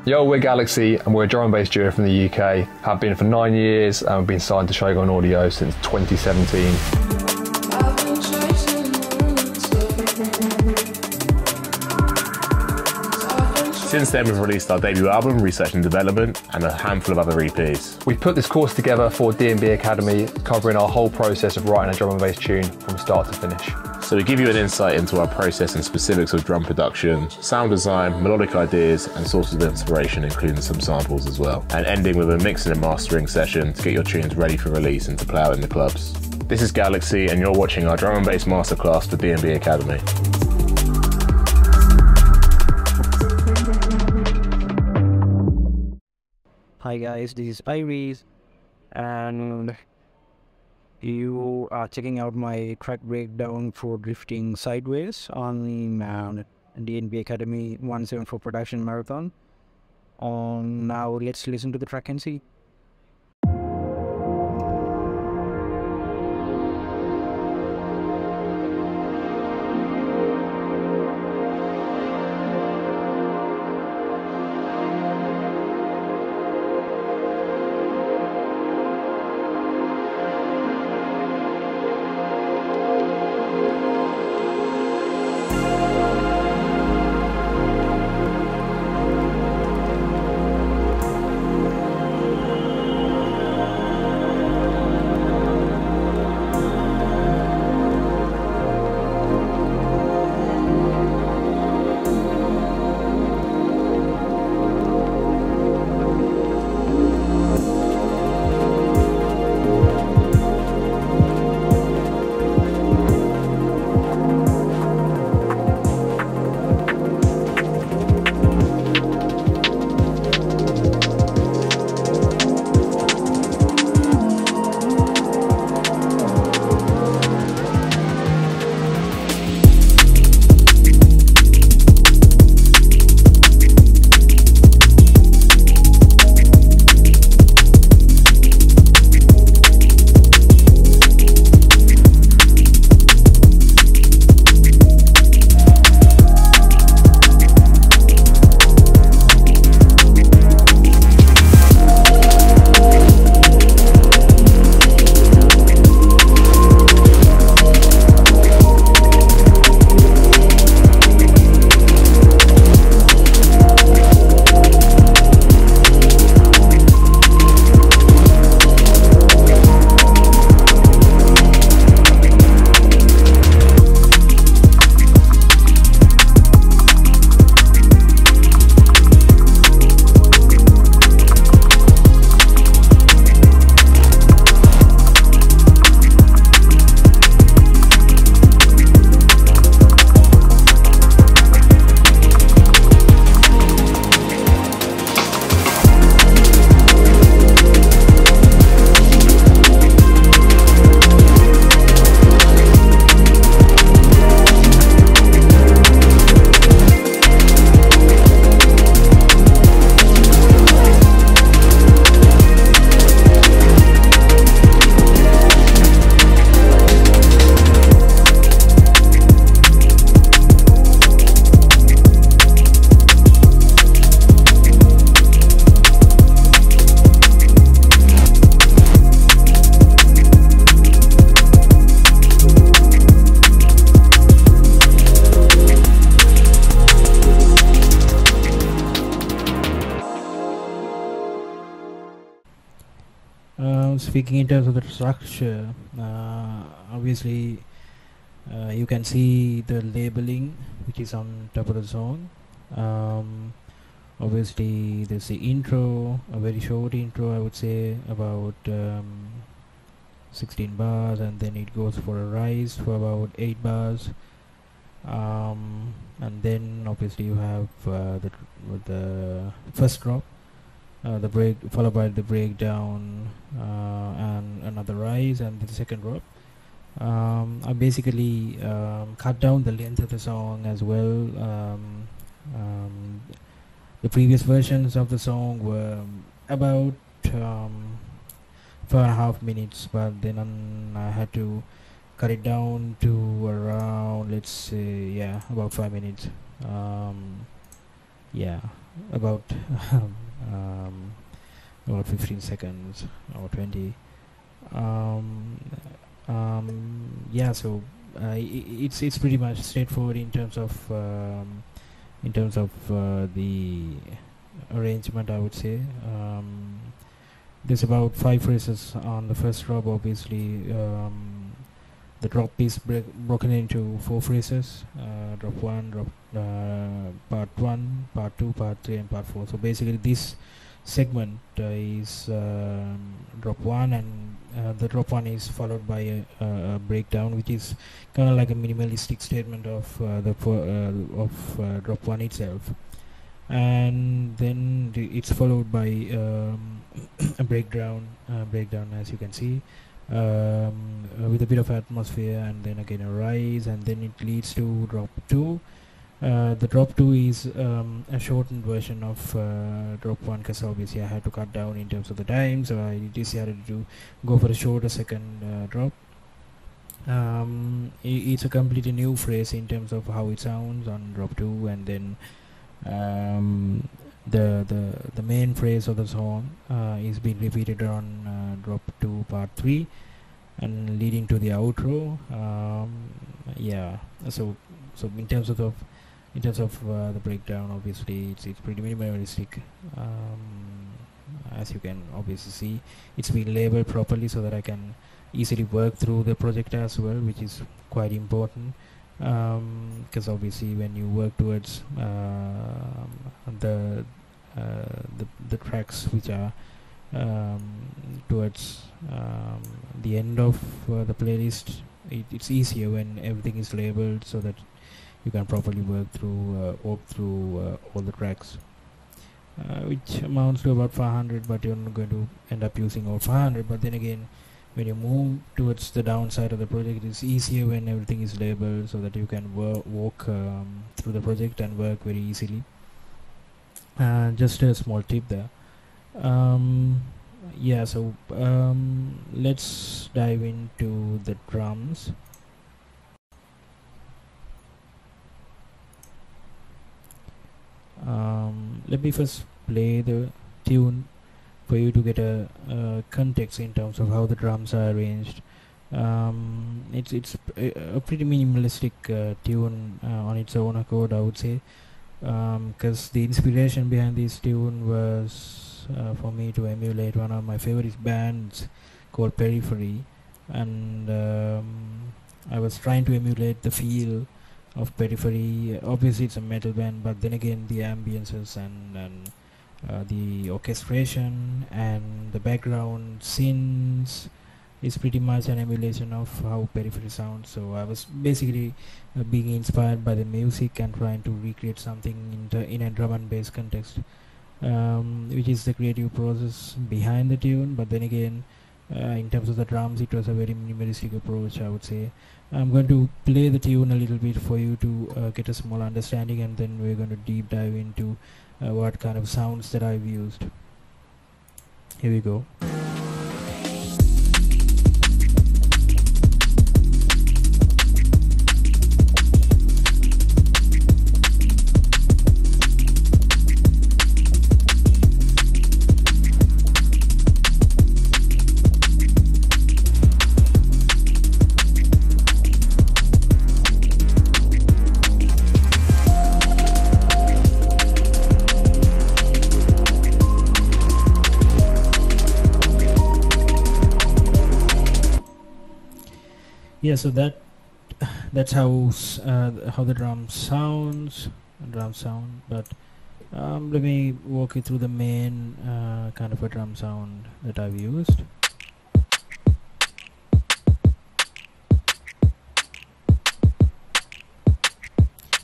Yo, we're Galaxy and we're a drum and bass duo from the UK. Have been for 9 years and we've been signed to Shogun Audio since 2017. Since then we've released our debut album, Research and Development, and a handful of other EPs. We put this course together for DNB Academy, covering our whole process of writing a drum and bass tune from start to finish. So we give you an insight into our process and specifics of drum production, sound design, melodic ideas, and sources of inspiration, including some samples as well. And ending with a mixing and mastering session to get your tunes ready for release and to play out in the clubs. This is Galaxy, and you're watching our drum and bass masterclass for DNB Academy. Hi guys, this is IYRE, and you are checking out my track breakdown for Drifting Sideways on DNB Academy 174 Production Marathon. Now let's listen to the track and see. Speaking in terms of the structure, obviously you can see the labeling which is on top of the song. Obviously there's the intro, a very short intro, I would say about 16 bars, and then it goes for a rise for about 8 bars, and then obviously you have the first drop, the break followed by the breakdown, and another rise, and the second drop. I basically cut down the length of the song as well. The previous versions of the song were about 4.5 minutes, but then I had to cut it down to around, let's say, about 5 minutes. Yeah, about um, about 15 seconds or 20. um, yeah, so it's pretty much straightforward in terms of the arrangement, I would say. There's about 5 phrases on the first drop. Obviously, the drop is broken into 4 phrases: drop 1, drop part 1, part 2, part 3, and part 4. So basically this segment is drop 1, and the drop 1 is followed by a breakdown, which is kind of like a minimalistic statement of drop 1 itself, and then it's followed by a breakdown, as you can see, with a bit of atmosphere, and then again a rise, and then it leads to drop 2. The drop 2 is a shortened version of drop 1, because obviously I had to cut down in terms of the time, so I decided to go for a shorter second drop. It's a completely new phrase in terms of how it sounds on drop 2, and then the main phrase of the song is being repeated on drop 2 part 3 and leading to the outro. Yeah, so in terms of the breakdown, obviously it's pretty minimalistic. As you can obviously see, it's been labeled properly so that I can easily work through the project as well, which is quite important, because obviously when you work towards the tracks which are towards the end of the playlist, it's easier when everything is labeled so that you can properly walk through all the tracks, which amounts to about 500, but you're not going to end up using all 500. But then again, when you move towards the downside of the project, it's easier when everything is labeled so that you can walk through the project and work very easily. Just a small tip there. Yeah, so let's dive into the drums. Let me first play the tune for you to get a context in terms of how the drums are arranged. It's a pretty minimalistic tune on its own accord, I would say, because the inspiration behind this tune was for me to emulate one of my favorite bands called Periphery, and I was trying to emulate the feel of Periphery. Obviously it's a metal band, but then again the ambiences and the orchestration and the background synths is pretty much an emulation of how Periphery sounds. So I was basically being inspired by the music and trying to recreate something in a drum and bass context, which is the creative process behind the tune. But then again, in terms of the drums, it was a very minimalistic approach, I would say. I'm going to play the tune a little bit for you to get a small understanding, and then we're going to deep dive into what kind of sounds that I've used. Here we go. Yeah, so that's how the drums sound. But let me walk you through the main kind of a drum sound that I've used.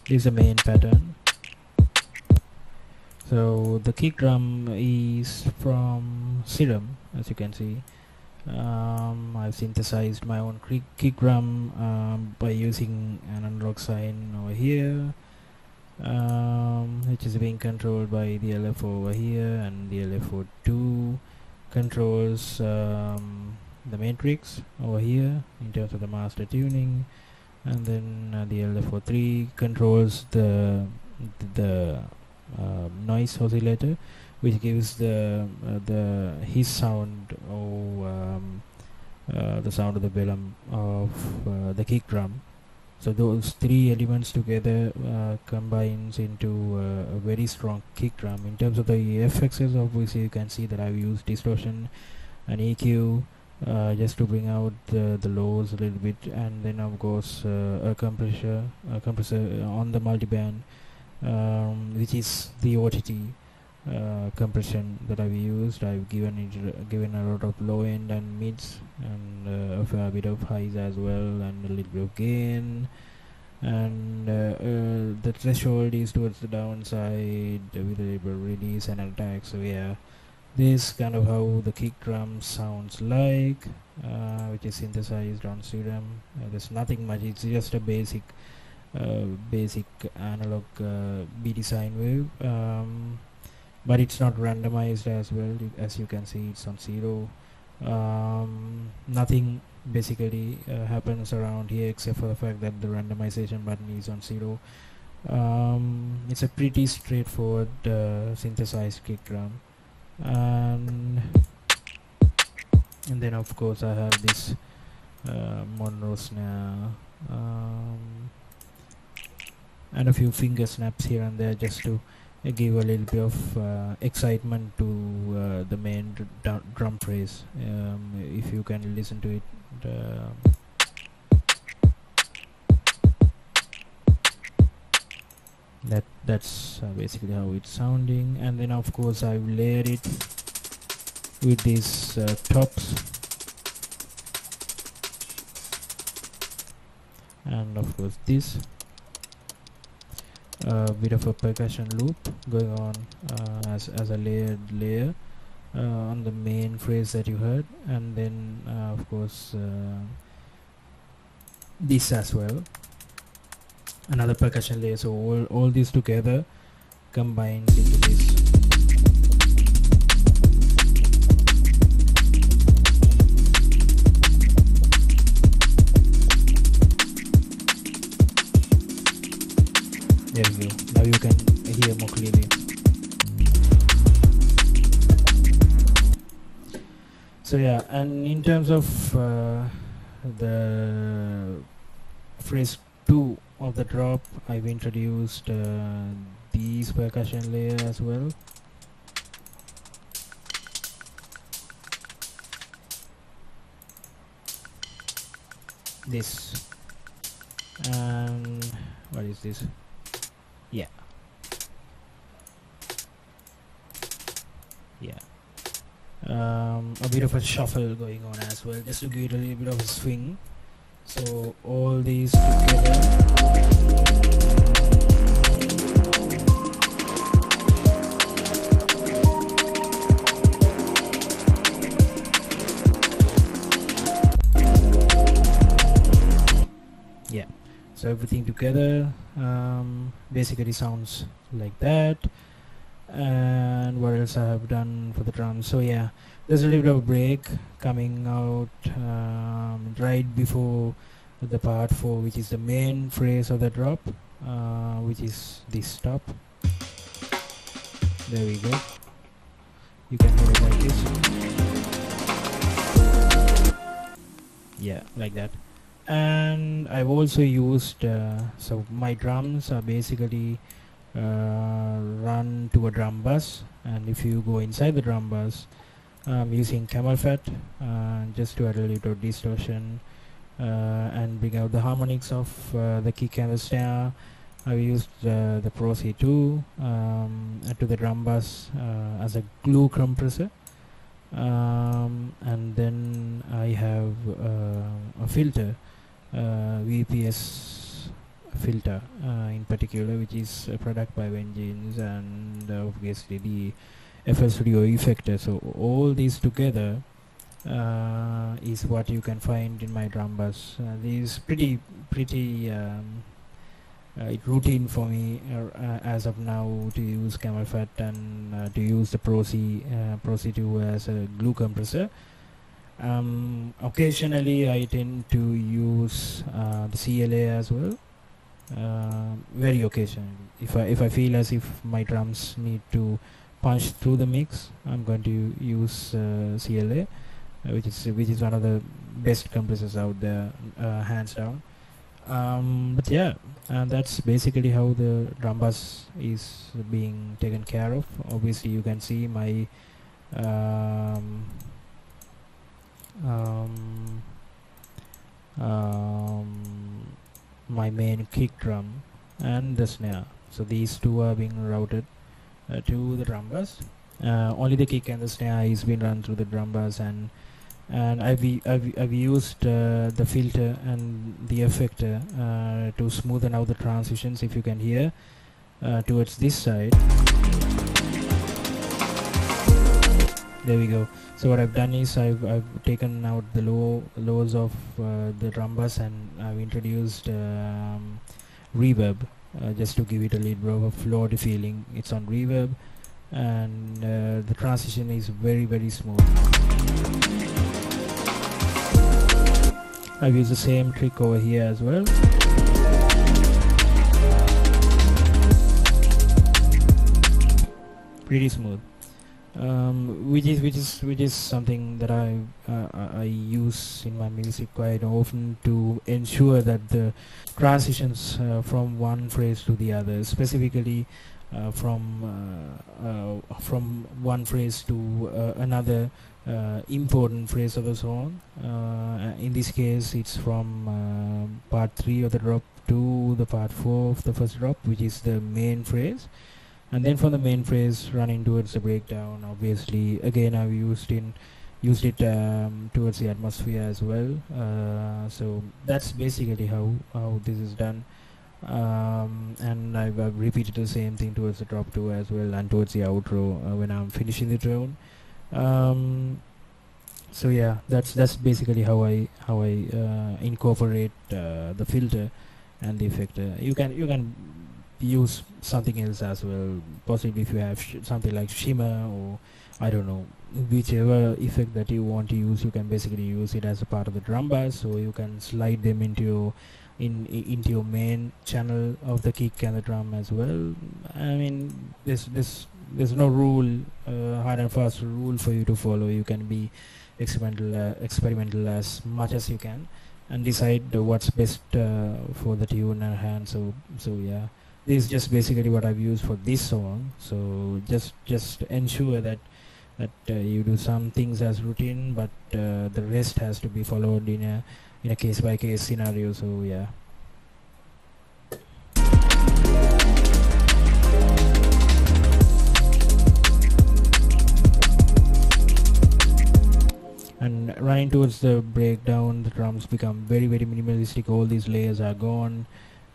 This is the main pattern. So the kick drum is from Serum, as you can see. I've synthesized my own kick drum by using an analog sign over here, which is being controlled by the LFO over here, and the LFO2 controls the matrix over here in terms of the master tuning, and then the LFO3 controls the noise oscillator, which gives the his sound, or the sound of the bellum of the kick drum. So those three elements together combines into a very strong kick drum. In terms of the FXs, obviously you can see that I've used distortion and EQ just to bring out the lows a little bit, and then of course a compressor on the multiband, which is the OTT compression that I've used. I've given a lot of low end and mids, and a fair bit of highs as well, and a little bit of gain, and the threshold is towards the downside with a little bit of release and attack. So yeah, this kind of how the kick drum sounds like, which is synthesized on Serum. There's nothing much, it's just a basic analog BT sine wave, but it's not randomized as well. As you can see, it's on 0. Nothing basically happens around here except for the fact that the randomization button is on 0. It's a pretty straightforward synthesized kick drum, and then of course I have this Monroe snare, and a few finger snaps here and there just to give a little bit of excitement to the main drum phrase. If you can listen to it, that's basically how it's sounding. And then of course I've layered it with these tops, and of course this bit of a percussion loop going on as a layered layer on the main phrase that you heard, and then of course this as well, another percussion layer. So all these together combined into this. There we go. Now you can hear more clearly. So yeah, and in terms of the phrase 2 of the drop, I've introduced these percussion layer as well. This, and what is this? Yeah, a bit of a shuffle going on as well, just to give it a little bit of a swing. So all these together so everything together basically sounds like that. And what else I have done for the drums? So yeah, there's a little bit of break coming out right before the part 4, which is the main phrase of the drop, which is this stop. There we go. You can hear it like this. Yeah, like that. And I've also used so my drums are basically run to a drum bus, and if you go inside the drum bus, I'm using camel fat just to add a little distortion and bring out the harmonics of the kick and the snare. I've used the Pro C2 to the drum bus as a glue compressor, and then I have a filter, VPS filter in particular, which is a product by Vengeance, and obviously the FL Studio effector. So all these together is what you can find in my drum bus. These pretty routine for me as of now to use camel fat and to use the Pro C2 as a glue compressor. Occasionally I tend to use the CLA as well, very occasionally. If I feel as if my drums need to punch through the mix, I'm going to use CLA, which is one of the best compressors out there, hands down. But yeah, and that's basically how the drum bus is being taken care of. Obviously, you can see my um, um, my main kick drum and the snare. So these two are being routed to the drum bus. Only the kick and the snare is being run through the drum bus, and I've used the filter and the effector to smoothen out the transitions. If you can hear towards this side, there we go. So what I've done is I've taken out the lows of the drum bus, and I've introduced reverb just to give it a little bit of a flowed feeling. It's on reverb, and the transition is very, very smooth. I've used the same trick over here as well. Pretty smooth. Which is something that I use in my music quite often to ensure that the transitions from one phrase to the other, specifically from one phrase to another important phrase of the song. In this case, it's from part 3 of the drop to the part 4 of the first drop, which is the main phrase. And then from the main phrase running towards the breakdown, obviously again I've used it towards the atmosphere as well. So that's basically how this is done. And I've repeated the same thing towards the drop 2 as well, and towards the outro when I'm finishing the drone. So yeah, that's basically how I incorporate the filter and the effector. You can use something else as well, possibly if you have something like shimmer, or I don't know, whichever effect that you want to use. You can basically use it as a part of the drum bass, so you can slide them into your main channel of the kick and the drum as well. I mean, there's no rule, hard and fast rule for you to follow. You can be experimental as much as you can, and decide what's best for the tune at hand. So yeah, this is just basically what I've used for this song. So just ensure that you do some things as routine, but the rest has to be followed in a case by case scenario. So yeah. And running towards the breakdown, the drums become very, very minimalistic. All these layers are gone,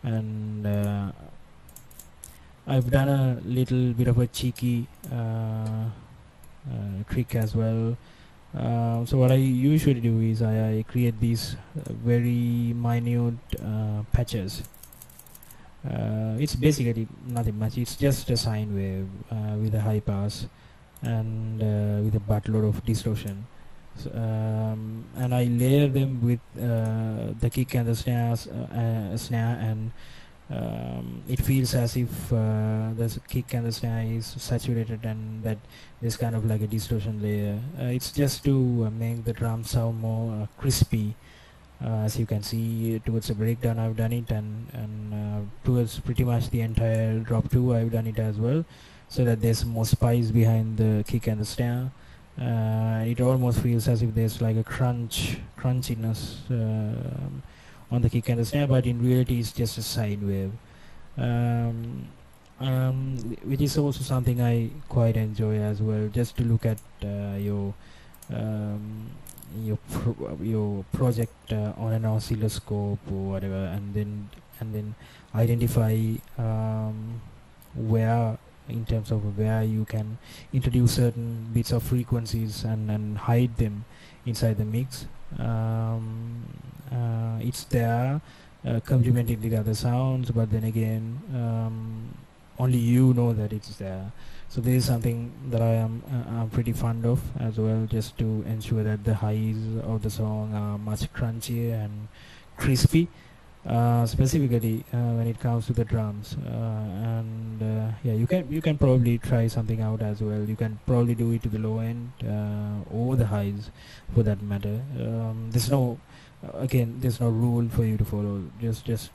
and I've done a little bit of a cheeky trick as well. So what I usually do is I create these very minute patches. It's basically nothing much. It's just a sine wave with a high pass and with a buttload of distortion. So, and I layer them with the kick and the snare, and it feels as if the kick and the snare is saturated, and that there's kind of like a distortion layer. It's just to make the drum sound more crispy. As you can see, towards the breakdown I've done it, and towards pretty much the entire drop 2 I've done it as well, so that there's more spice behind the kick and the snare. It almost feels as if there's like a crunchiness on the kick and the snare, but in reality it's just a sine wave, which is also something I quite enjoy as well, just to look at your project on an oscilloscope or whatever, and then identify where, in terms of where you can introduce certain bits of frequencies and hide them inside the mix. It's there complementing the other sounds, but then again only you know that it's there. So this is something that I'm pretty fond of as well, just to ensure that the highs of the song are much crunchier and crispy. specifically when it comes to the drums. And yeah, you can probably try something out as well. You can probably do it to the low end or the highs, for that matter. There's no again, there's no rule for you to follow. Just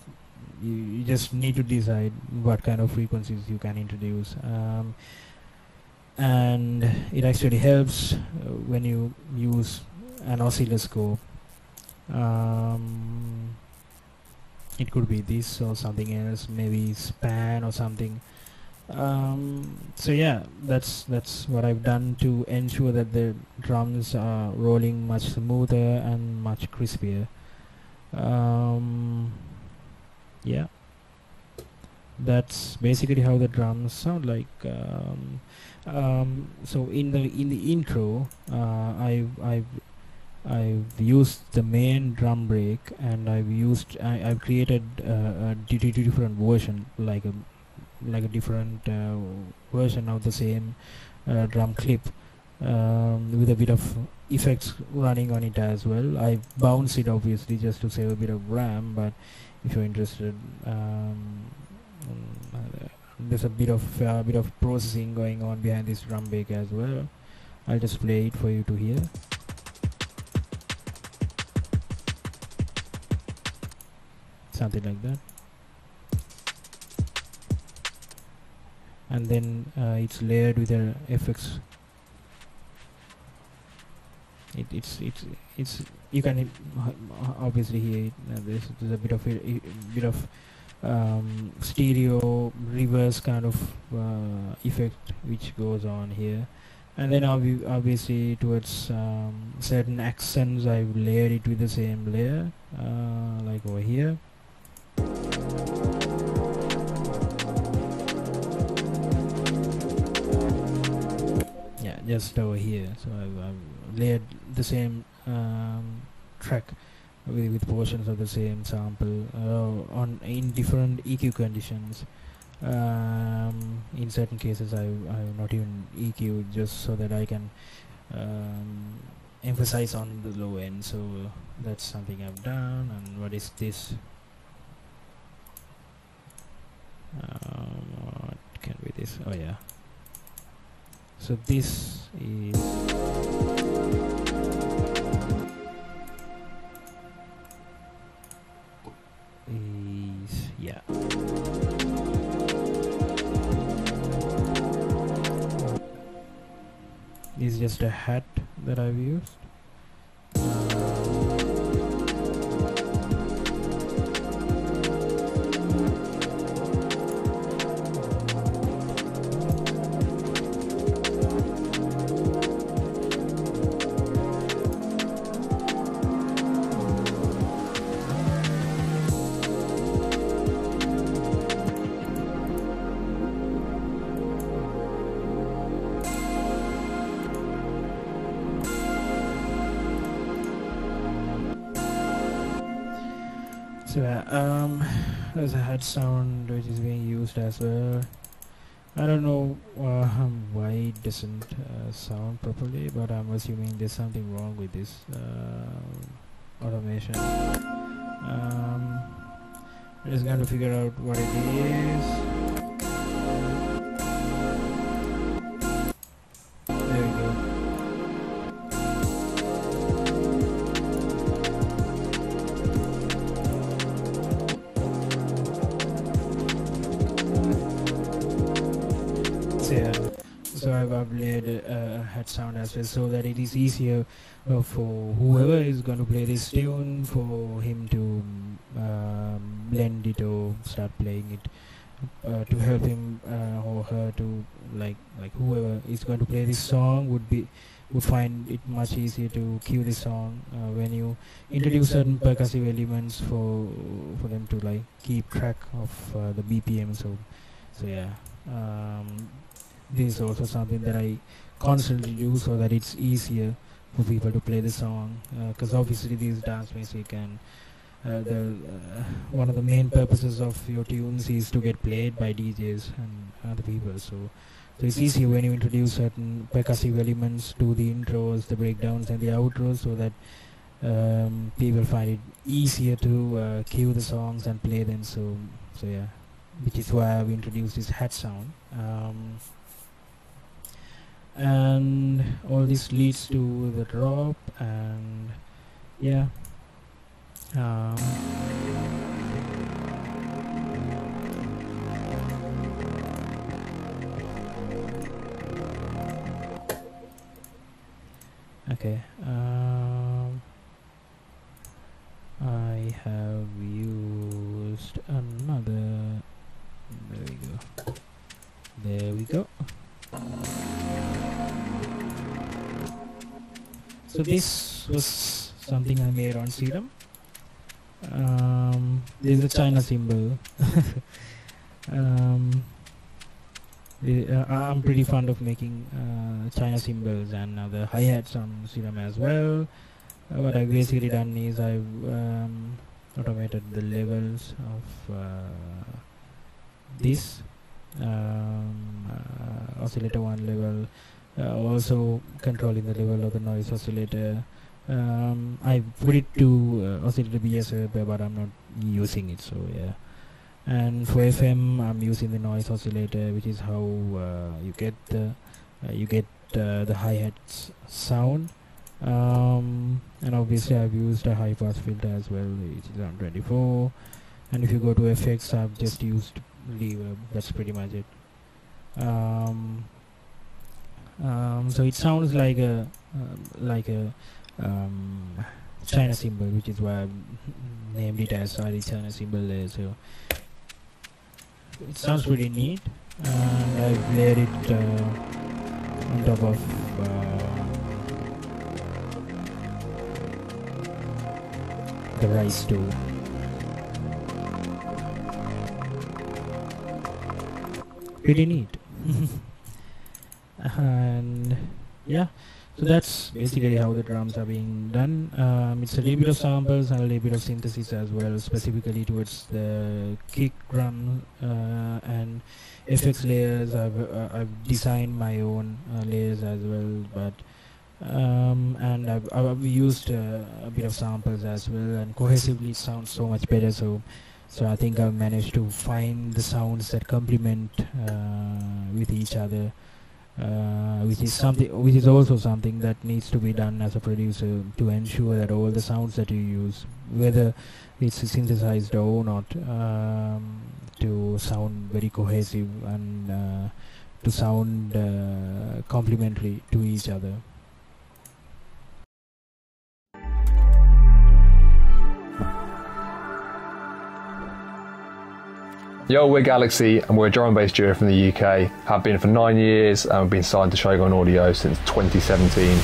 you just need to decide what kind of frequencies you can introduce. And it actually helps when you use an oscilloscope. It could be this or something else, maybe span or something. So yeah, that's what I've done to ensure that the drums are rolling much smoother and much crispier. Yeah, that's basically how the drums sound like. So in the intro, I've used the main drum break, and I've created a different version, like a different version of the same drum clip, with a bit of effects running on it as well. I bounce it obviously just to save a bit of RAM, but if you're interested, there's a bit of processing going on behind this drum break as well. I'll just play it for you to hear. Something like that. And then it's layered with a FX. It's you can obviously hear it. There's a bit of stereo reverse kind of effect which goes on here. And then obviously towards certain accents, I've layered it with the same layer, like over here. Yeah, just over here. So I've layered the same track with portions of the same sample in different EQ conditions. In certain cases, I've not even EQ, just so that I can emphasize on the low end. So that's something I've done. And what is this? What can be this? Oh yeah. So this is yeah. This is just a hat that I've used. So there's a head sound which is being used as well. I don't know why it doesn't sound properly, but I'm assuming there's something wrong with this automation. I'm just going to figure out what it is. There we go. So I've laid a head sound as well, so that it is easier for whoever is going to play this tune, for him to blend it or start playing it, to help him or her to like whoever is going to play this song would find it much easier to cue the song when you introduce certain percussive elements for them to like keep track of the BPM. So yeah. This is also something that I constantly do, so that it's easier for people to play the song, because obviously these dance music and one of the main purposes of your tunes is to get played by DJs and other people. So it's easier when you introduce certain percussive elements to the intros, the breakdowns and the outros, so that people find it easier to cue the songs and play them. So yeah, which is why I've introduced this hat sound. And all this leads to the drop, and yeah. Okay, I have used another. There we go. So this was something I made on Serum. This is a China cymbal. I'm pretty fond of making China cymbals and other hi-hats on Serum as well. What I've basically done is I've automated the levels of this oscillator 1 level, also controlling the level of the noise oscillator. I put it to oscillator BS, but I'm not using it, so yeah. And for FM, I'm using the noise oscillator, which is how you get the hi-hats sound. And obviously I've used a high pass filter as well, which is on 24. And if you go to effects, I've just used reverb. That's pretty much it. So it sounds like a China cymbal, which is why I've named it as China cymbal there. So it sounds pretty neat, and I've layered it on top of the rice too. Pretty neat. And yeah, so that's basically how the drums are being done. It's a little bit of samples and a little bit of synthesis as well, specifically towards the kick drum and effects layers. I've designed my own layers as well, but and I've used a bit of samples as well, and cohesively it sounds so much better. So I think I've managed to find the sounds that complement with each other, which is also something that needs to be done as a producer, to ensure that all the sounds that you use, whether it's synthesized or not, to sound very cohesive and to sound complementary to each other. Yo, we're Galaxy, and we're a drum and bass duo from the UK. Have been for 9 years, and we've been signed to Shogun Audio since 2017.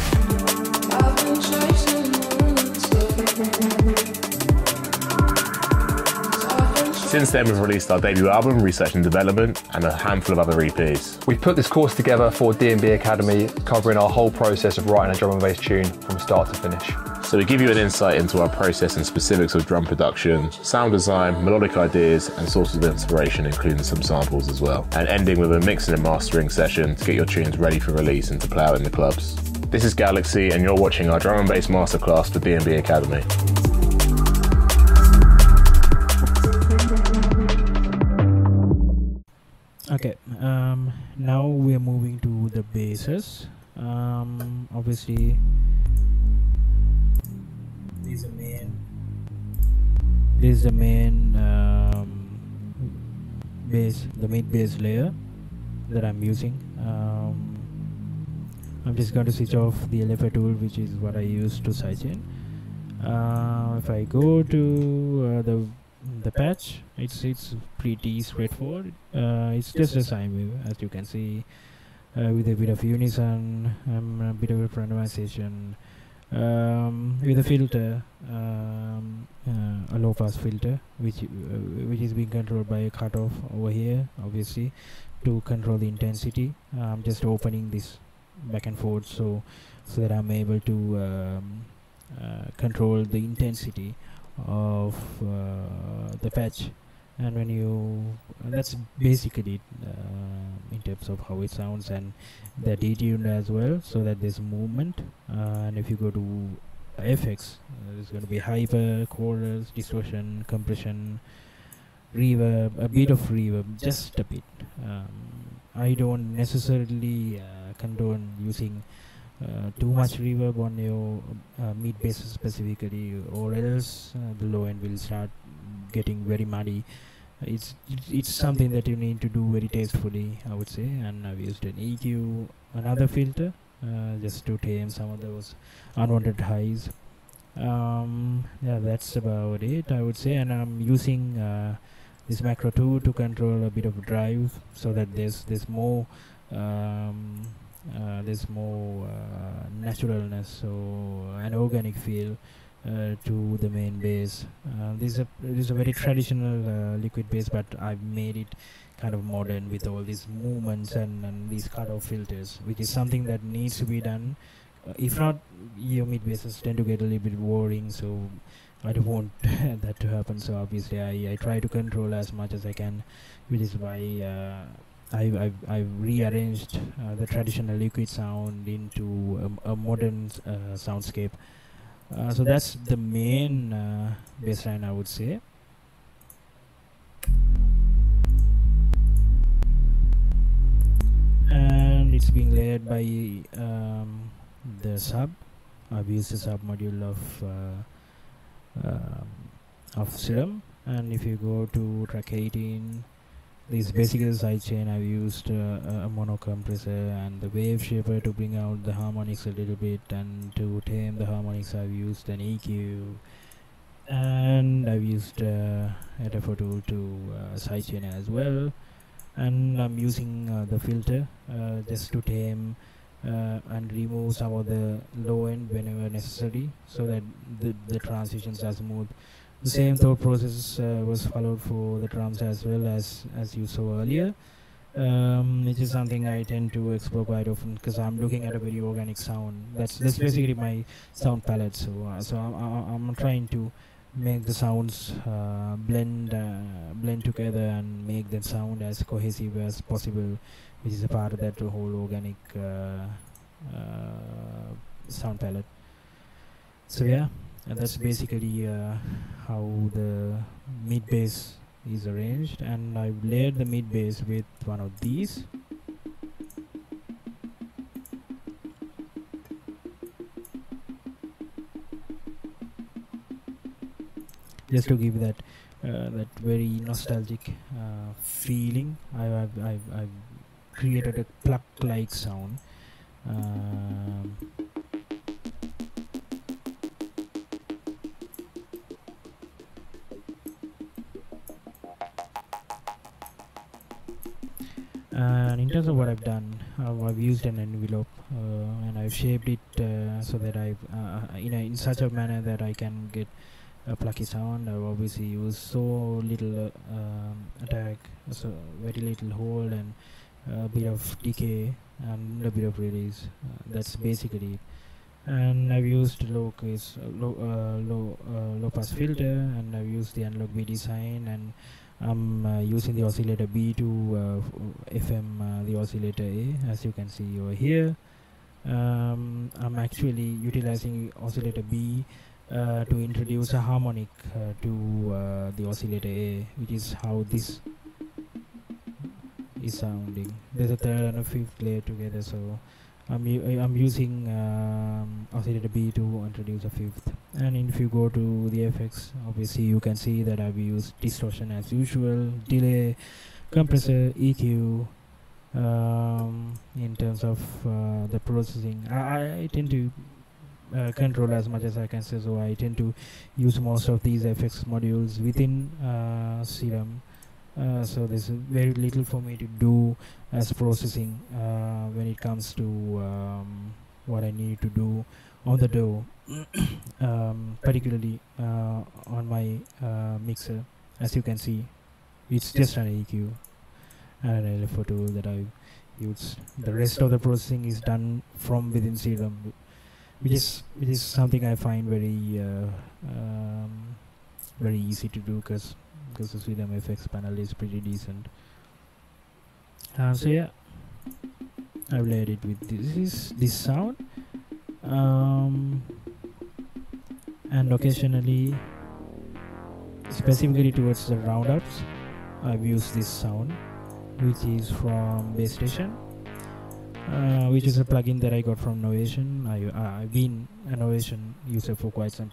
Since then, we've released our debut album, Research and Development, and a handful of other EPs. We've put this course together for DNB Academy, covering our whole process of writing a drum and bass tune from start to finish. So we give you an insight into our process and specifics of drum production, sound design, melodic ideas, and sources of inspiration, including some samples as well. And ending with a mixing and mastering session to get your tunes ready for release and to play out in the clubs. This is Galaxy, and you're watching our drum and bass masterclass for DNB Academy. Okay, now we're moving to the basses. Obviously, this is the main bass, the mid bass layer that I'm using. I'm just going to switch off the LFO tool, which is what I use to sidechain. If I go to the patch, it's pretty straightforward. It's just a sine wave, as you can see, with a bit of unison, a bit of randomization, with a filter, a low pass filter, which is being controlled by a cutoff over here, obviously, to control the intensity. I'm just opening this back and forth so that I'm able to control the intensity of the patch. And when that's basically it, in terms of how it sounds, and they're detuned as well so that there's movement. And if you go to effects. There's going to be hyper, chorus, distortion, compression, reverb, a bit of reverb, just a bit. I don't necessarily condone using too much reverb on your mid bass specifically, or else the low end will start getting very muddy. It's something that you need to do very tastefully, I would say. And I've used an EQ, another filter, just to tame some of those unwanted highs. Yeah, that's about it, I would say. And I'm using this macro 2 to control a bit of drive, so that there's more naturalness, so an organic feel to the main bass. This is a very traditional liquid bass, but I've made it kind of modern with all these movements and these cutoff filters, which is something that needs to be done. If not, your mid basses tend to get a little bit boring, so I don't want that to happen. So obviously I try to control as much as I can, which is why I've rearranged the traditional liquid sound into a modern soundscape. So that's the main bass line, I would say. And it's being layered by the sub. I've used the sub module of Serum. And if you go to track 18, this basically sidechain, I've used a mono compressor and the wave shaper to bring out the harmonics a little bit, and to tame the harmonics I've used an EQ, and I've used a FO tool to sidechain as well. And I'm using the filter just to tame and remove some of the low end whenever necessary, so that the transitions are smooth. The same thought process was followed for the drums as well, as you saw earlier, which is something I tend to explore quite often, because I'm looking at a very organic sound. That's basically my sound palette. So I'm trying to make the sounds blend together and make them sound as cohesive as possible, which is a part of that whole organic sound palette. So yeah, and that's basically how the mid bass is arranged. And I've layered the mid bass with one of these. Just to give that that very nostalgic feeling. I've created a pluck-like sound. And in terms of what I've done, I've used an envelope and I've shaped it so that I've in such a manner that I can get a plucky sound. I've obviously used so little attack, so very little hold, and a bit of decay and a bit of release. That's basically it. And I've used low pass filter, and I've used the analog B design, and I'm using the oscillator B to FM the oscillator A, as you can see over here. I'm actually utilizing oscillator B to introduce a harmonic to the oscillator A, which is how this is sounding. There's a third and a fifth layer together, so I'm using oscillator B to introduce a fifth. And if you go to the effects, obviously you can see that I've used distortion as usual, delay, compressor, EQ. In terms of the processing, I tend to control as much as I can say, so I tend to use most of these effects modules within Serum. So there's very little for me to do as processing when it comes to what I need to do on the DAW, particularly on my mixer. As you can see, it's just an EQ and an LFO tool that I've used. The rest of the processing is done from within Serum, which is something I find very very easy to do, because the Serum FX panel is pretty decent. So yeah, I've layered it with this sound. and occasionally, specifically towards the roundups, I've used this sound, which is from Bass Station, which is a plugin that I got from Novation. I've been a Novation user for quite some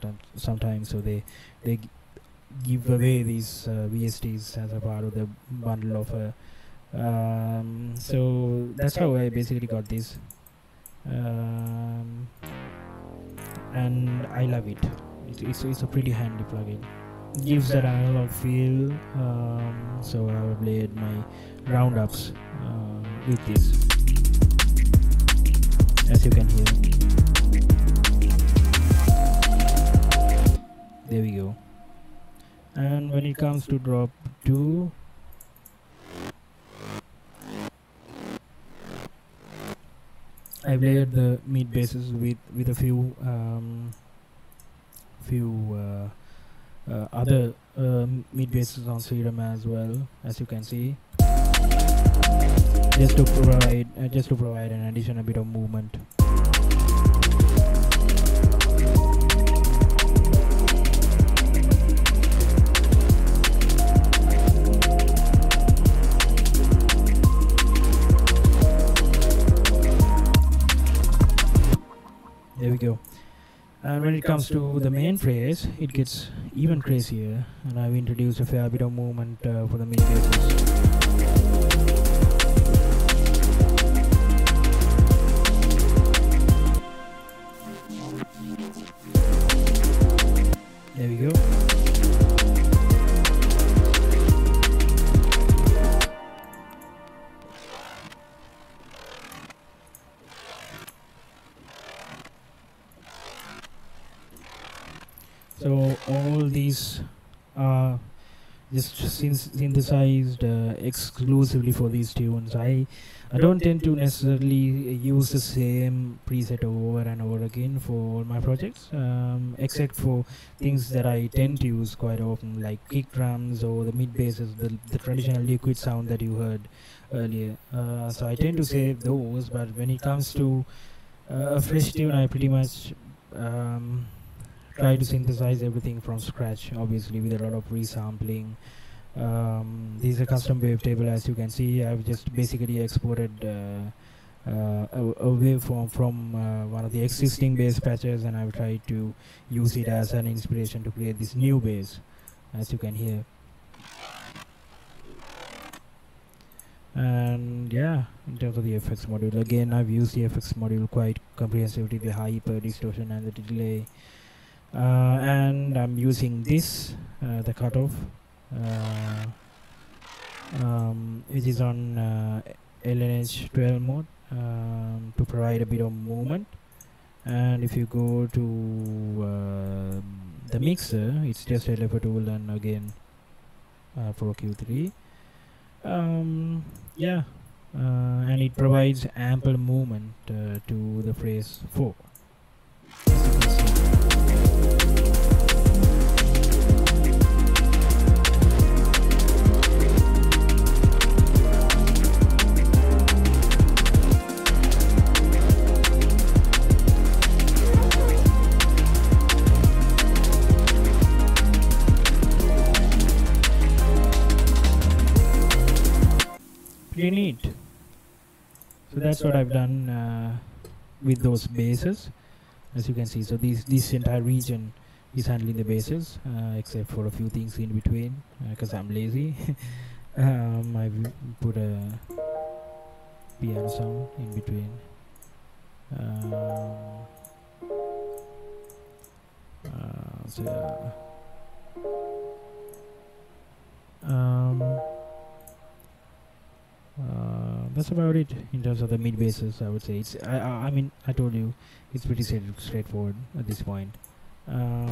time, so they give away these VSTs as a part of the bundle offer. So that's how I basically got this, and I love it. It's a pretty handy plugin. Gives that analog feel. So I played my roundups with this, as you can hear. There we go. And when it comes to drop 2, I played the mid basses with a few other mid basses on Serum as well, as you can see, just to provide an additional bit of movement. There we go. And when it comes to the main phrase, it gets even crazier, and I've introduced a fair bit of movement for the mid basses. There we go. So all these are just synthesized exclusively for these tunes. I don't tend to necessarily use the same preset over and over again for all my projects, except for things that I tend to use quite often, like kick drums or the mid basses, the traditional liquid sound that you heard earlier. So I tend to save those, but when it comes to a fresh tune, I pretty much try to synthesize everything from scratch, obviously with a lot of resampling. This is a custom wavetable, as you can see. I've just basically exported a waveform from one of the existing bass patches, and I've tried to use it as an inspiration to create this new bass, as you can hear. And yeah, in terms of the FX module, again, I've used the FX module quite comprehensively, the hyper distortion and the delay. And I'm using this, the cutoff, which is on LNH 12 mode, to provide a bit of movement. And if you go to the mixer, it's just LFO tool and again Pro Q3. Yeah, and it provides ample movement to the phrase 4. Pretty neat. So that's what I've done with those basses, as you can see. So this entire region is handling the basses, except for a few things in between, because I'm lazy. I've put a piano sound in between. That's about it in terms of the mid basses. I would say it's. I mean, I told you, it's pretty straightforward at this point. So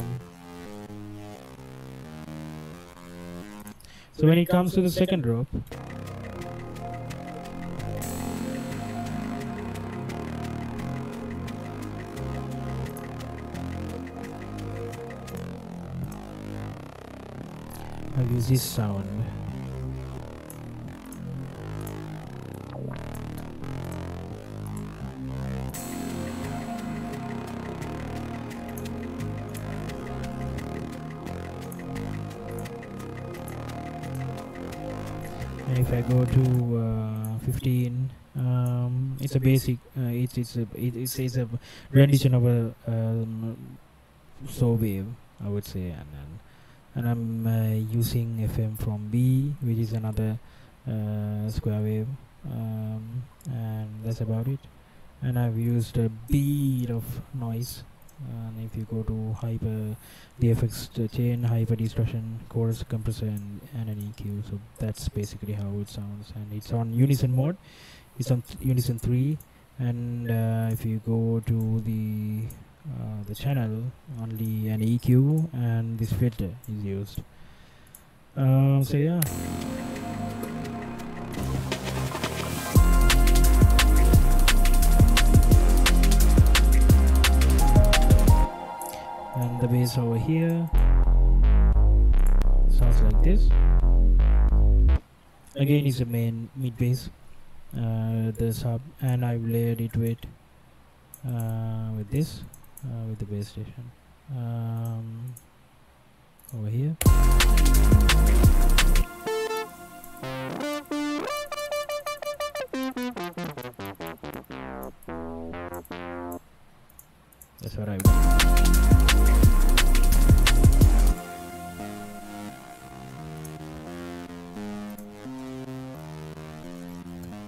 when it comes to the second drop, I'll use this sound. And if I go to 15, it's a basic. It's a rendition of a saw wave, I would say, and I'm using FM from B, which is another square wave, and that's about it. And I've used a bit of noise. And if you go to hyper, the FX chain, hyper distortion, chorus compressor, and an EQ, so that's basically how it sounds. And it's on unison mode. It's on unison 3, and if you go to the channel, only an EQ and this filter is used. So yeah. And the bass over here sounds like this. Again, it's a main mid bass, the sub, and I've layered it with this, with the bass station over here. That's what I've done.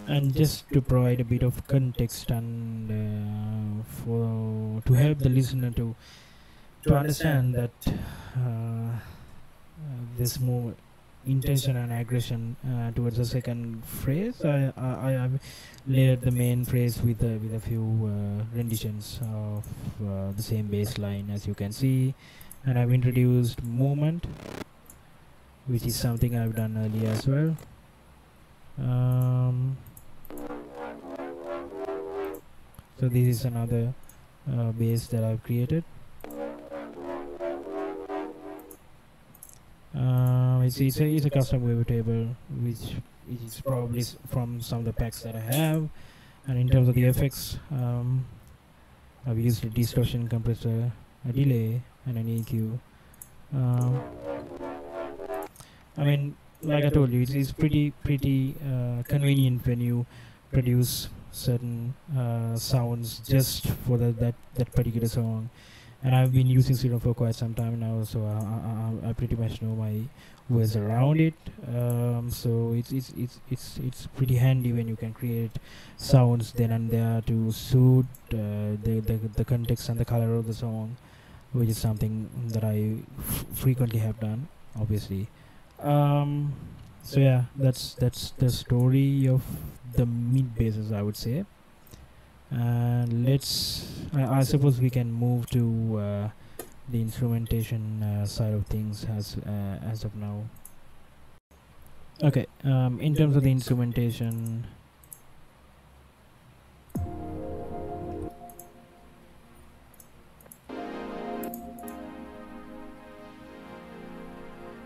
And just to provide a bit of context and to help the listener to understand that there's more intention and aggression towards the second phrase, I've layered the main phrase with a few renditions of the same bass line, as you can see, and I've introduced movement, which is something I've done earlier as well. So this is another bass that I've created. It's a custom wavetable, which is probably from some of the packs that I have. And in terms of the effects, I've used a distortion compressor, a delay, and an EQ. I mean, like I told you, it's pretty convenient when you produce certain sounds just for that particular song. And I've been using Soulvent for quite some time now, so I pretty much know my ways around it. So it's pretty handy when you can create sounds then and there to suit the context and the color of the song, which is something that I frequently have done, obviously. So yeah, that's the story of the mid basses, I would say. And I suppose we can move to the instrumentation side of things as of now. Okay, in terms of the instrumentation,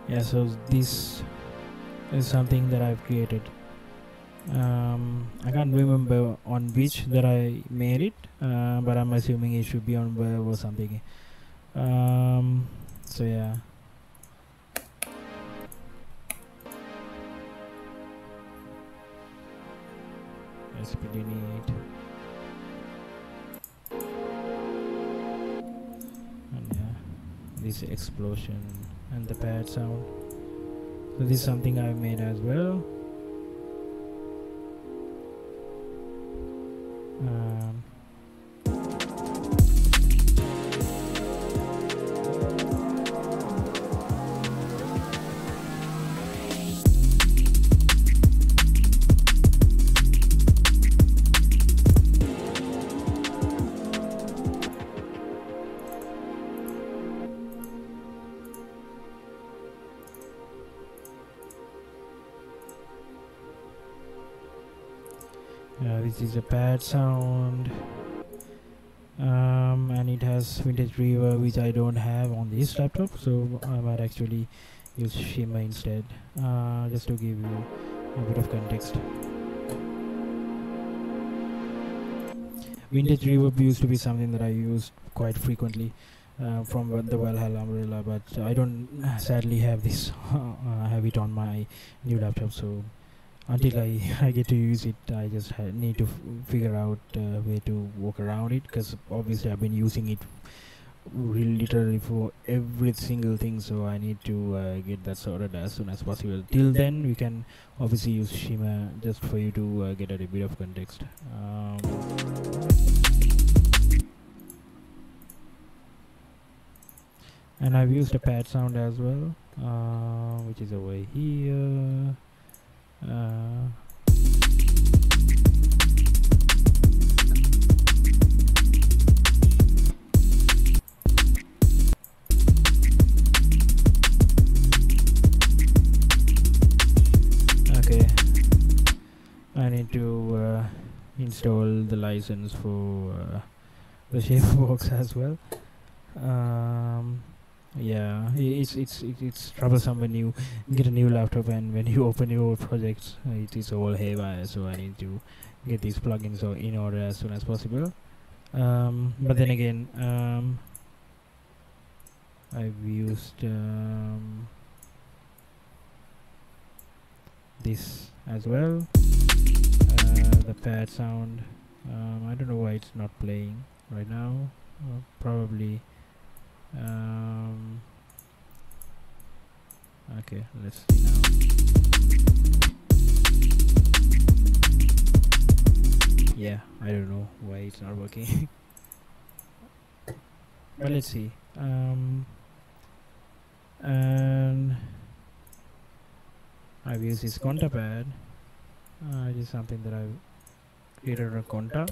yeah, so this is something that I've created. I can't remember on which that I made it, but I'm assuming it should be on Verve or something. So yeah. It's pretty neat. And yeah, this explosion and the pad sound. So this is something I've made as well. This is a pad sound, and it has vintage reverb, which I don't have on this laptop, so I might actually use shimmer instead, just to give you a bit of context. Vintage reverb used to be something that I used quite frequently from the Valhalla umbrella, but I don't sadly have this have it on my new laptop, so until I get to use it, I just need to figure out a way to work around it, because obviously I've been using it literally for every single thing, so I need to get that sorted as soon as possible. Till then, we can obviously use shimmer just for you to get a bit of context. And I've used a pad sound as well, which is over here. Okay, I need to install the license for the Shaperbox as well. Yeah, it's troublesome when you get a new laptop and when you open your projects, it is all haywire. So I need to get these plugins in order as soon as possible. But then again, I've used this as well, the pad sound. I don't know why it's not playing right now. Probably. Okay, let's see now. Yeah, I don't know why it's not working. But let's see. And I've used this Conta pad. It is something that I've created on Conta.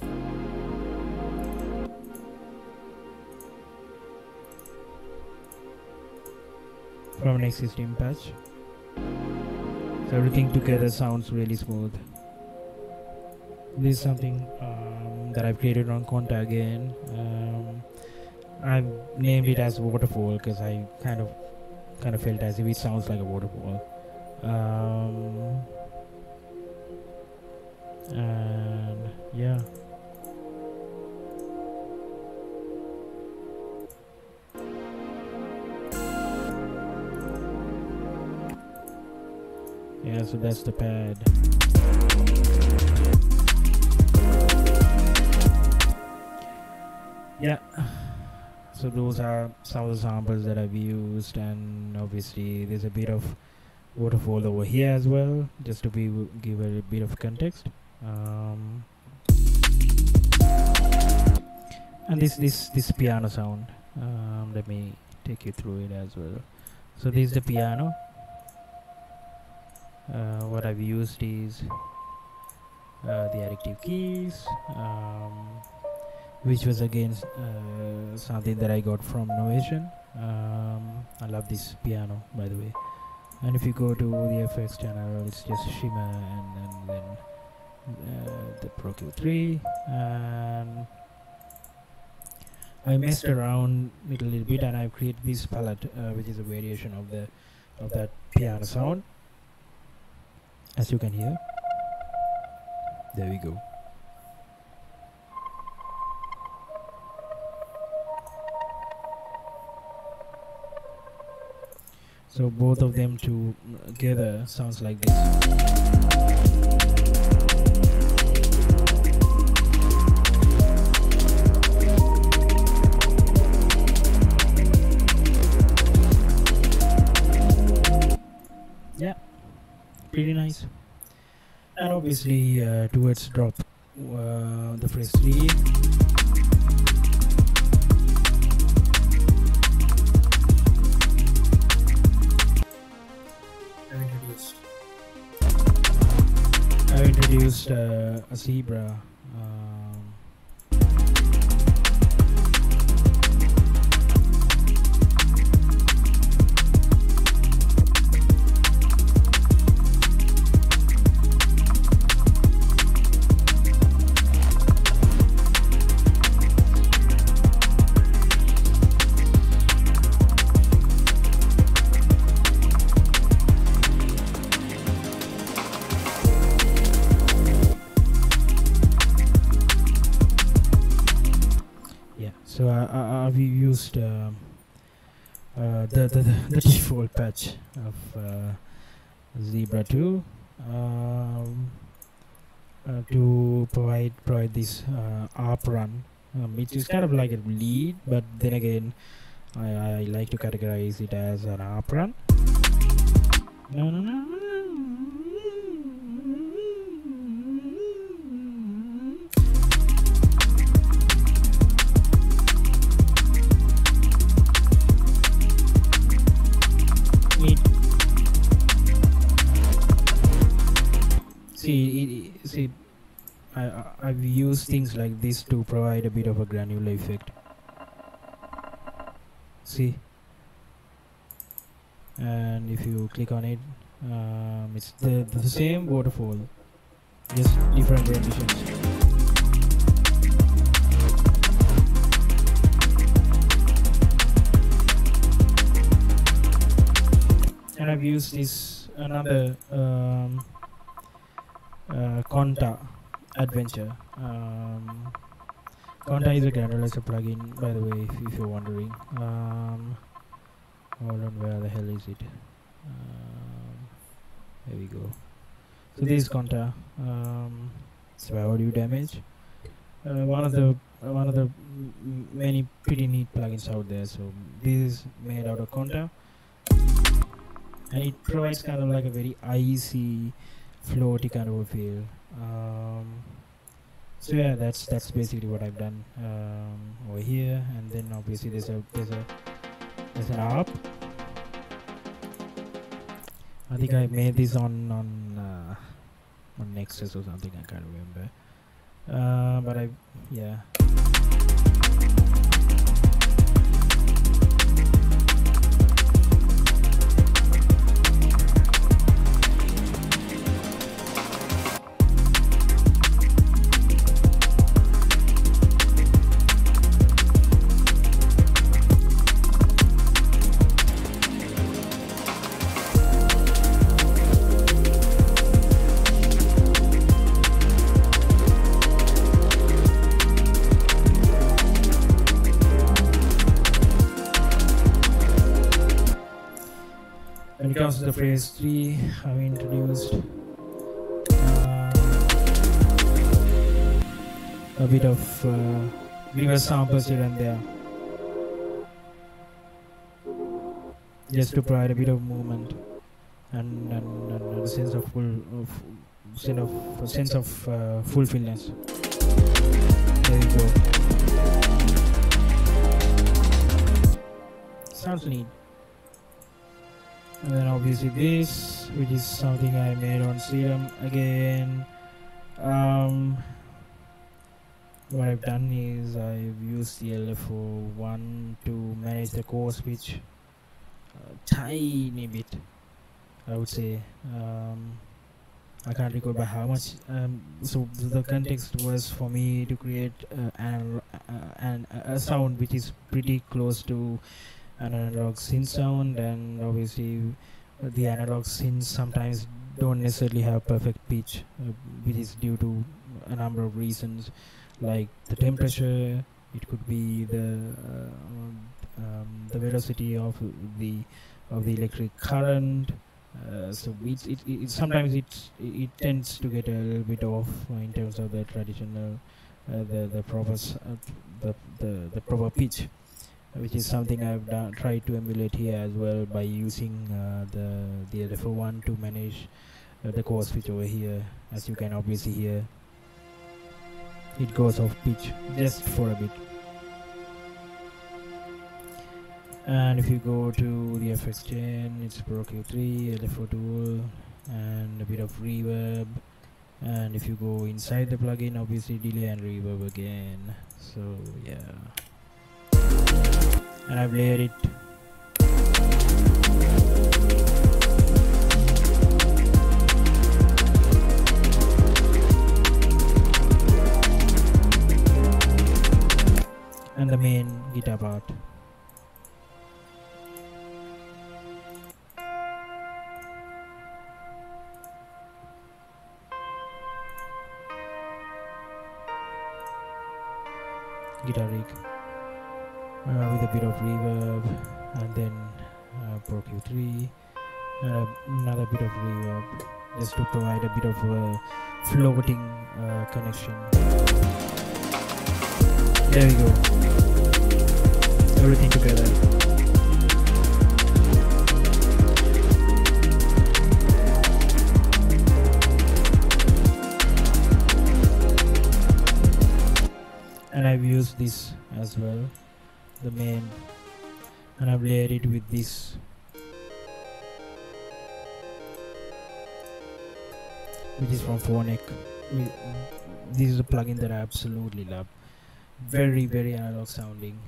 From an existing patch. So everything together sounds really smooth. This is something that I've created on Conta again. I've named it as waterfall because I kind of felt as if it sounds like a waterfall. And yeah. Yeah, so that's the pad. Yeah, so those are some of the samples that I've used, and obviously there's a bit of waterfall over here as well, just to give a bit of context. And this piano sound, let me take you through it as well. So this is the piano. What I've used is the additive keys, which was again something that I got from Novation. I love this piano, by the way. And if you go to the FX channel, it's just shimmer and then the Pro Q3, and I messed around it a little bit, and I've created this palette, which is a variation of that piano sound. As you can hear, there we go. So both of them together sounds like this. Yeah, pretty nice. And obviously towards drop the phrase 3. I introduced a zebra. So I've used the default patch of Zebra 2, to provide this ARP run. It is kind of like a lead, but then again, I like to categorize it as an ARP run. See, I've used things like this to provide a bit of a granular effect. See, and if you click on it, it's the same waterfall, just different renditions. And I've used this another Conta adventure. Conta is a granulizer plugin, by the way, if you're wondering. Hold on, where the hell is it? There we go. So this is Conta. It's about audio damage. One of the many pretty neat plugins out there. So this is made out of Conta, and it provides kind of like a very icy, floaty kind of a feel. So yeah, that's basically what I've done over here. And then obviously there's an ARP. I think I made this on Nexus or something, I can't remember. But yeah. When it comes to the phrase 3, I've introduced a bit of reverse samples here and there, just to provide a bit of movement and a sense of fulfillment. There you go. Sounds neat. And then obviously this, which is something I made on Serum again. What I've done is I've used the LFO1 to manage the chorus pitch a tiny bit, I would say. I can't recall by how much. So the context was for me to create a sound which is pretty close to an analog synth sound, and obviously the analog synths sometimes don't necessarily have perfect pitch, which is due to a number of reasons, like the temperature. It could be the velocity of the electric current. So it sometimes it tends to get a little bit off in terms of the traditional the proper pitch, which is something I've tried to emulate here as well by using the LFO1 to manage the chorus pitch over here. As you can obviously hear, it goes off pitch just for a bit. And if you go to the FX chain, it's Pro Q3, LFO tool, and a bit of reverb. And if you go inside the plugin, obviously delay and reverb again. So yeah. And I've layered it. And the main guitar part. Guitar rig. With a bit of reverb, and then Pro Q3, another bit of reverb, just to provide a bit of a floating connection. There we go. Everything together. And I've used this as well, the main, and I've layered it with this, which is from Phonic. This is a plugin that I absolutely love. Very, very analog sounding.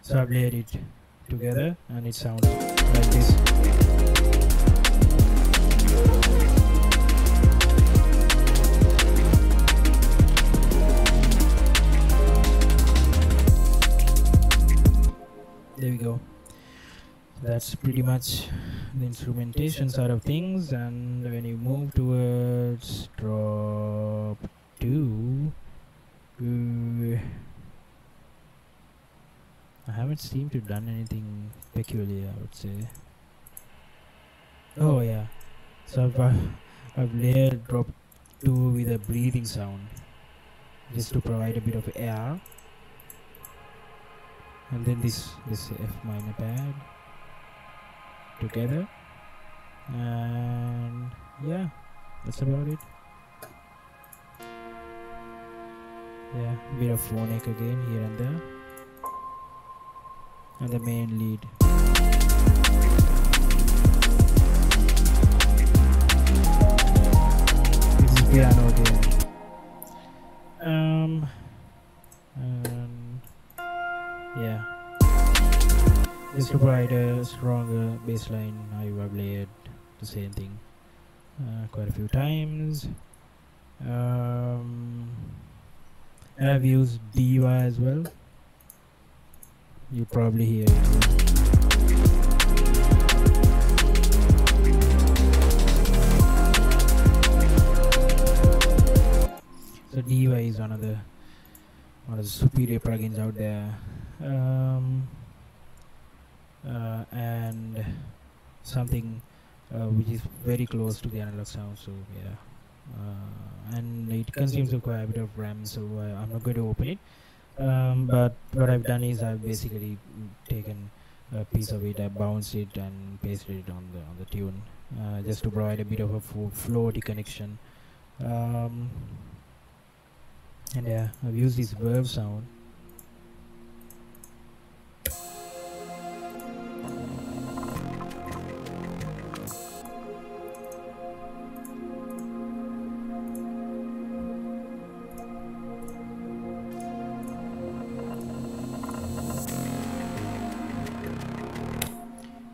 So I've layered it together and it sounds like this. There we go. That's pretty much the instrumentation side of things. And when you move towards drop 2, I haven't seemed to have done anything peculiar, I would say. Oh yeah, so I've layered drop 2 with a breathing sound, just to provide a bit of air. And then this F minor pad together, and yeah, that's about it. Yeah, bit of phonic again here and there, and the main lead. This is piano again. And yeah, just to provide a stronger bass line, I've layered the same thing quite a few times. And I've used DYRE as well. You probably hear it. So DYRE is one of the superior plugins out there, and something which is very close to the analog sound. So yeah, and it consumes quite a bit of RAM, so I'm not going to open it. But what I've done is I've basically taken a piece of it, I bounced it and pasted it on the tune, just to provide a bit of a floaty connection. And yeah, I've used this verb sound.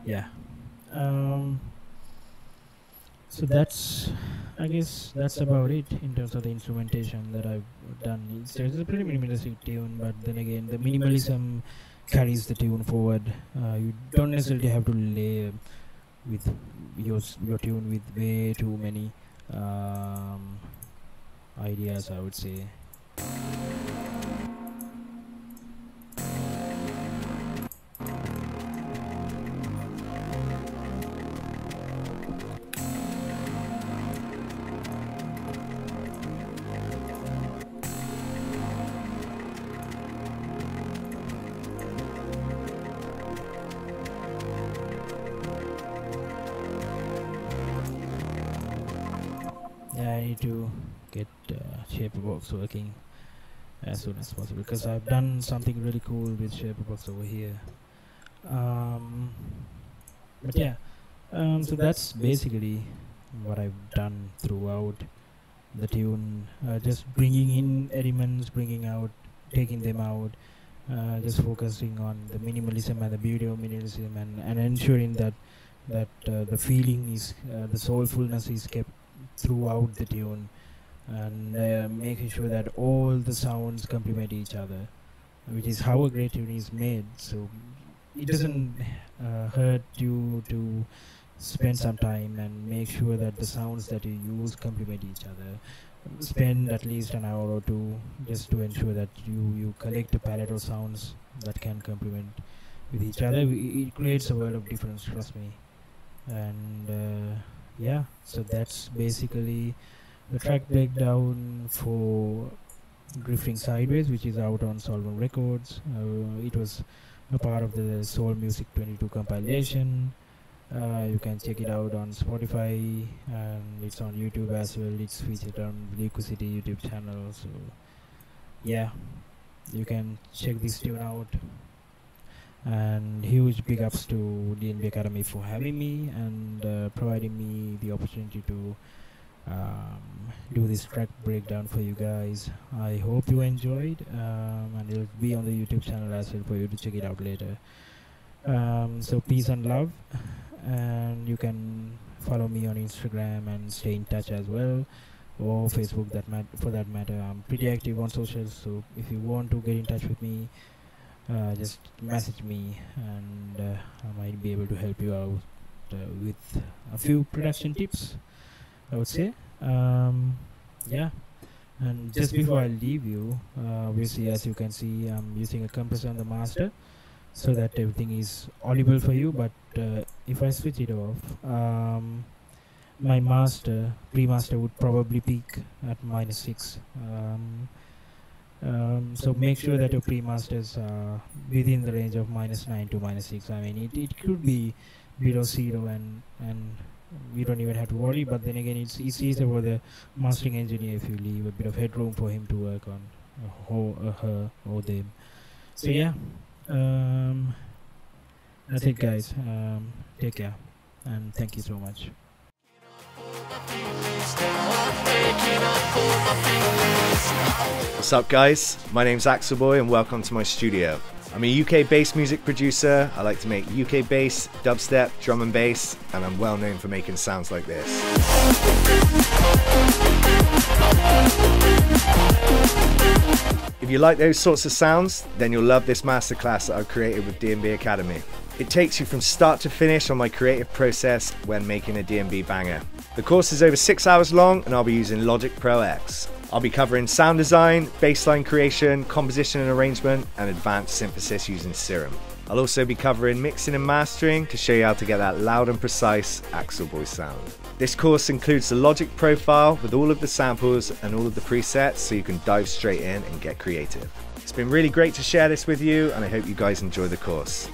Yeah. So I guess that's about it in terms of the instrumentation that I've done. It's a pretty minimalistic tune, but then again, the minimalism carries the tune forward. You don't necessarily have to lay with your tune with way too many ideas, I would say. I need to get Shaperbox working as soon as possible, because I've done something really cool with Shaperbox over here. But yeah, so that's basically what I've done throughout the tune, just bringing in elements, taking them out, just focusing on the minimalism and the beauty of minimalism, and ensuring that the feeling is, the soulfulness is kept throughout the tune, and making sure that all the sounds complement each other, which is how a great tune is made. So it doesn't hurt you to spend some time and make sure that the sounds that you use complement each other. Spend at least an hour or two just to ensure that you collect a palette of sounds that can complement with each other. It creates a world of difference, trust me. And yeah, so that's basically the track breakdown for Drifting Sideways, which is out on Soulvent Records. It was a part of the Soul Music 22 compilation. You can check it out on Spotify, and it's on YouTube as well. It's featured on Liquidity YouTube channel. So yeah, you can check this tune out. And huge big ups to DNB Academy for having me and providing me the opportunity to do this track breakdown for you guys. I hope you enjoyed, and it'll be on the YouTube channel as well for you to check it out later. So peace and love, and you can follow me on Instagram and stay in touch as well, or Facebook for that matter. I'm pretty active on socials, so if you want to get in touch with me, just message me, and I might be able to help you out with a few production tips, I would say. Yeah, and just before I leave you, obviously as you can see, I'm using a compressor on the master so that everything is audible for you. But if I switch it off, my pre-master would probably peak at -6. So make sure that your pre-masters are within the range of -9 to -6. I mean, it could be below 0, and you don't even have to worry. But then again, it's easier for the mastering engineer if you leave a bit of headroom for him to work on, her or them. So yeah, that's it, guys. Take care, and thank you so much. What's up, guys? My name's Axelboy and welcome to my studio. I'm a UK bass music producer. I like to make UK bass, dubstep, drum and bass, and I'm well known for making sounds like this. If you like those sorts of sounds, then you'll love this masterclass that I've created with DNB Academy. It takes you from start to finish on my creative process when making a DNB banger. The course is over 6 hours long and I'll be using Logic Pro X. I'll be covering sound design, bassline creation, composition and arrangement, and advanced synthesis using Serum. I'll also be covering mixing and mastering to show you how to get that loud and precise Axelboy sound. This course includes the Logic profile with all of the samples and all of the presets, so you can dive straight in and get creative. It's been really great to share this with you, and I hope you guys enjoy the course.